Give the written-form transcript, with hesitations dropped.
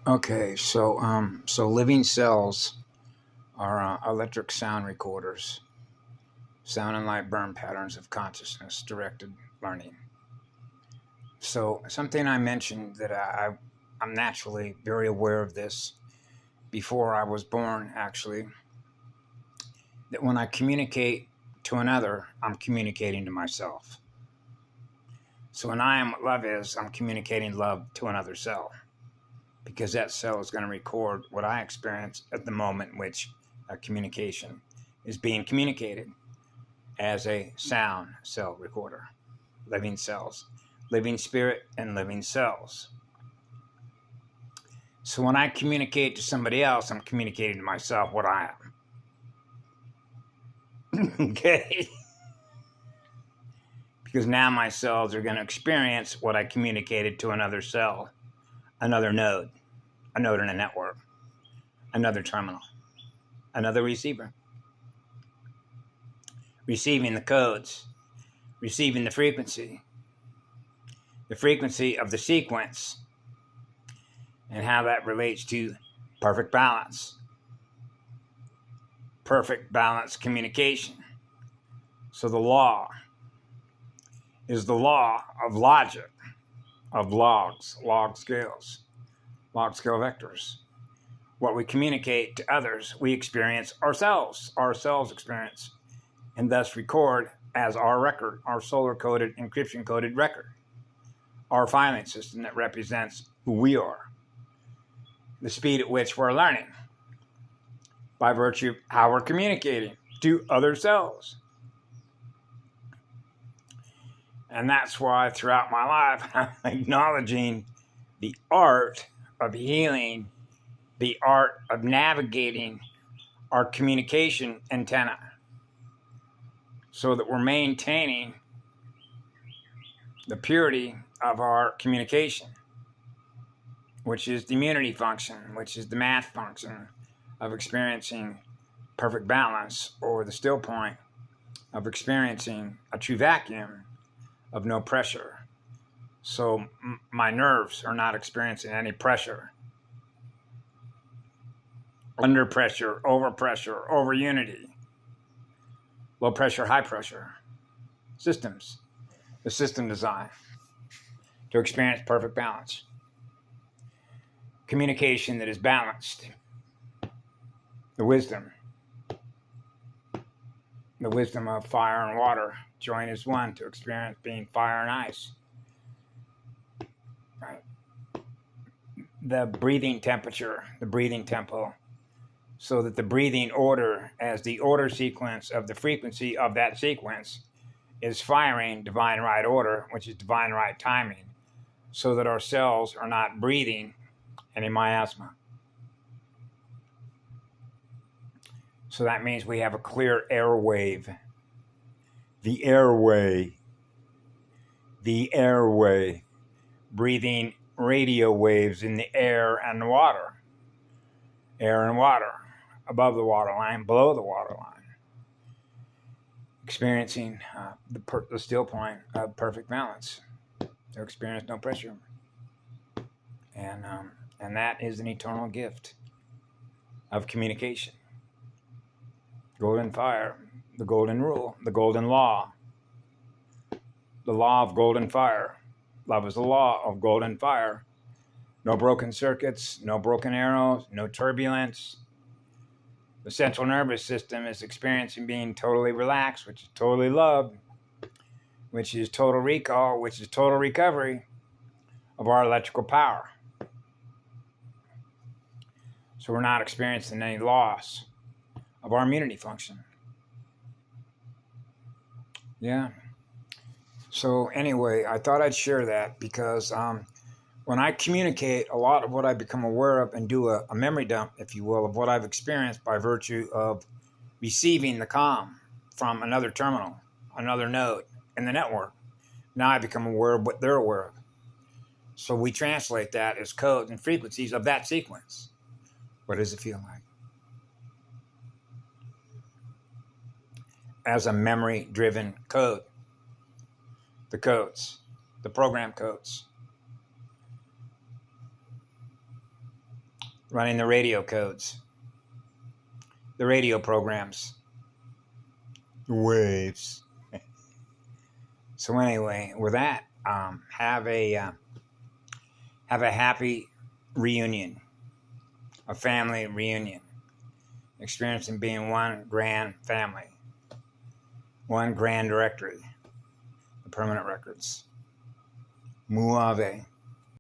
Okay, so living cells are electric sound recorders, sound and light burn patterns of consciousness directed learning. So something I mentioned that I'm naturally very aware of this before I was born, actually, that when I communicate to another, I'm communicating to myself. So when I am what love is, I'm communicating love to another cell, because that cell is going to record what I experience at the moment in which a communication is being communicated as a sound cell recorder. Living cells, living spirit, and living cells. So when I communicate to somebody else, I'm communicating to myself what I am. Okay? Because now my cells are going to experience what I communicated to another cell, another node, a node in a network, another terminal, another receiver. Receiving the codes, receiving the frequency of the sequence, and how that relates to perfect balance communication. So the law is the law of logic, of log scale vectors. What we communicate to others, we experience ourselves experience, and thus record as our record, our solar-coded, encryption-coded record, our filing system that represents who we are, the speed at which we're learning, by virtue of how we're communicating to other cells. And that's why throughout my life, I'm acknowledging the art of healing, the art of navigating our communication antenna, so that we're maintaining the purity of our communication, which is the immunity function, which is the math function of experiencing perfect balance, or the still point of experiencing a true vacuum of no pressure. So my nerves are not experiencing any pressure. Under pressure, over unity. Low pressure, high pressure. Systems. The system design to experience perfect balance. Communication that is balanced. The wisdom of fire and water join as one to experience being fire and ice. Right. The breathing temperature, the breathing tempo, so that the breathing order, as the order sequence of the frequency of that sequence, is firing divine right order, which is divine right timing, so that our cells are not breathing any miasma. So that means we have a clear airwave. The airway, breathing radio waves in the air and water, above the water line, below the water line, experiencing the still point of perfect balance, to experience no pressure, and that is an eternal gift of communication. Golden fire, the golden rule, the golden law, the law of golden fire. Love is the law of golden fire. No broken circuits, no broken arrows, no turbulence. The central nervous system is experiencing being totally relaxed, which is totally love, which is total recall, which is total recovery of our electrical power. So we're not experiencing any loss of our immunity function. Yeah. So anyway, I thought I'd share that because when I communicate, a lot of what I become aware of and do a memory dump, if you will, of what I've experienced by virtue of receiving the comm from another terminal, another node in the network. Now I become aware of what they're aware of. So we translate that as codes and frequencies of that sequence. What does it feel like? As a memory-driven code. The codes, the program codes. running the radio codes, the radio programs, the waves. So anyway, with that, have a happy reunion, a family reunion, experiencing being one grand family, one grand directory, the permanent records. Muave.